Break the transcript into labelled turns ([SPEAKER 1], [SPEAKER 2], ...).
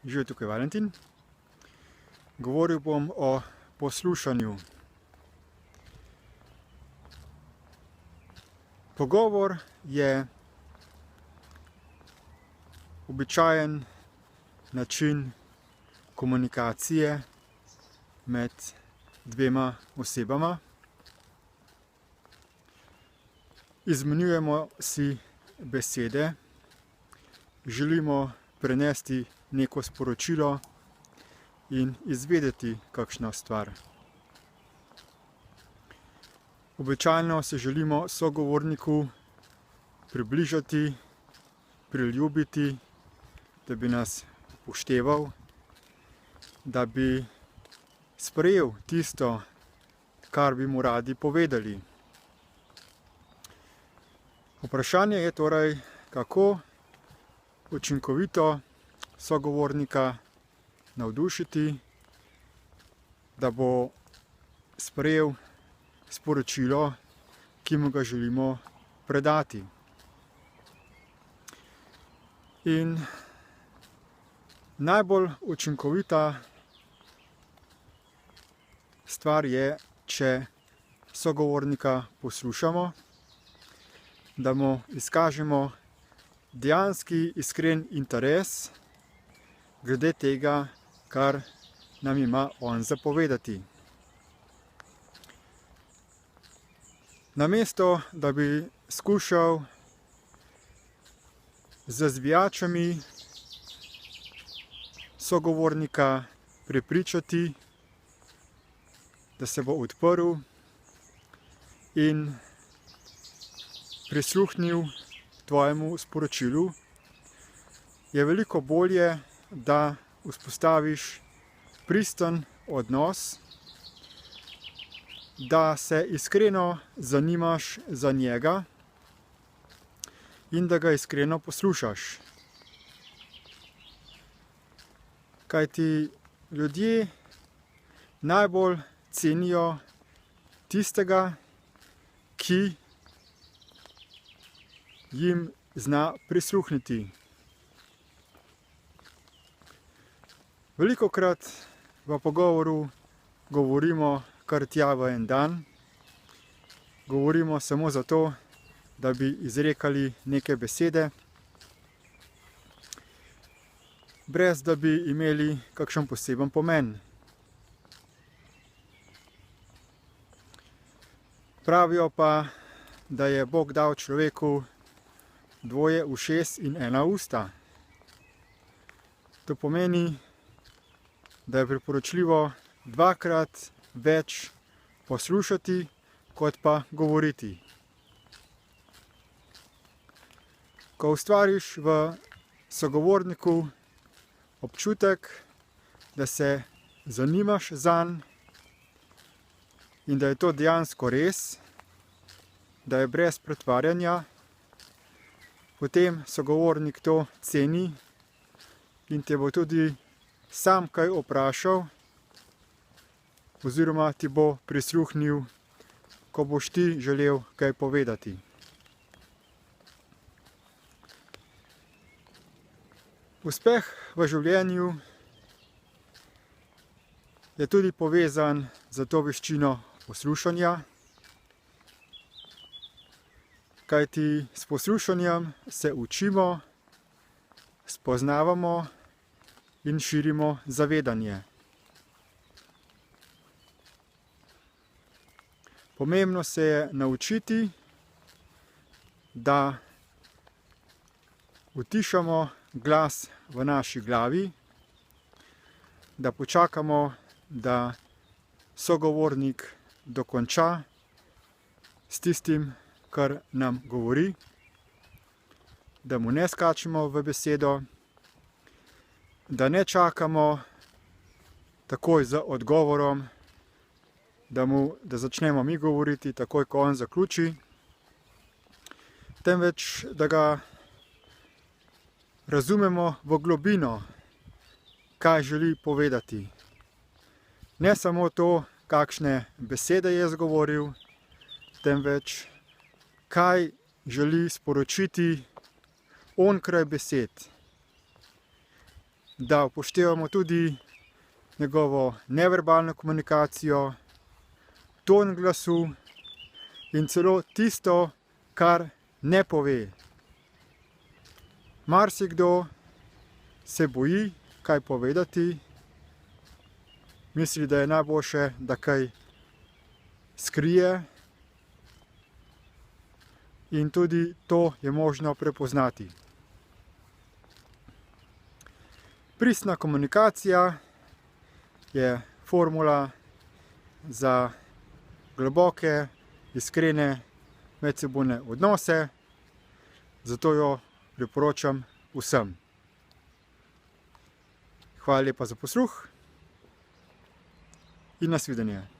[SPEAKER 1] Živijo, tukaj Valentin. Govoril bom o poslušanju. Pogovor je običajen način komunikacije med dvema osebama. Izmenjujemo si besede, želimo prenesti neko sporočilo in izvedeti kakšno stvar. Običajno se želimo sogovorniku približati, priljubiti, da bi nas upošteval, da bi sprejel tisto, kar bi mu radi povedali. Vprašanje je torej, kako učinkovito sogovornika navdušiti, da bo sprejel sporočilo, ki mu ga želimo predati. In najbolj učinkovita stvar je, če sogovornika poslušamo, da mu izkažemo dejanski iskren interes glede tega, kar nam ima on zapovedati. Namesto, da bi skušal z zvijačami sogovornika prepričati, da se bo odprl in prisluhnil tvojemu sporočilu, je veliko bolje, da vzpostaviš pristen odnos, da se iskreno zanimaš za njega in da ga iskreno poslušaš. Kajti ljudje najbolj cenijo tistega, ki jim zna prisluhniti. Velikokrat v pogovoru govorimo kar tja v en dan. Govorimo samo zato, da bi izrekali neke besede, brez da bi imeli kakšen poseben pomen. Pravijo pa, da je Bog dal človeku dvoje ušes in ena usta. To pomeni, da je priporočljivo dvakrat več poslušati, kot pa govoriti. Ko ustvariš v sogovorniku občutek, da se zanimaš zanj in da je to dejansko res, da je brez pretvarjanja, potem sogovornik to ceni in te bo tudi sam kaj vprašal oziroma ti bo prisluhnil, ko boš ti želel kaj povedati. Uspeh v življenju je tudi povezan z to veščino poslušanja, kajti s poslušanjem se učimo, spoznavamo in širimo zavedanje. Pomembno se je naučiti, da utišamo glas v naši glavi, da počakamo, da sogovornik dokonča s tistim, kar nam govori, da mu ne skačemo v besedo, da ne čakamo takoj z odgovorom, da začnemo mi govoriti takoj, ko on zaključi, temveč da ga razumemo v globino, kaj želi povedati. Ne samo to, kakšne besede je izgovoril, temveč kaj želi sporočiti onkraj besed. da upoštevamo tudi njegovo neverbalno komunikacijo, ton glasu in celo tisto, kar ne pove. Marsikdo se boji kaj povedati, misli, da je najboljše, da kaj skrije, in tudi to je možno prepoznati. Pristna komunikacija je formula za globoke, iskrene medsebojne odnose, zato jo priporočam vsem. Hvala lepa za posluh in nasvidenje.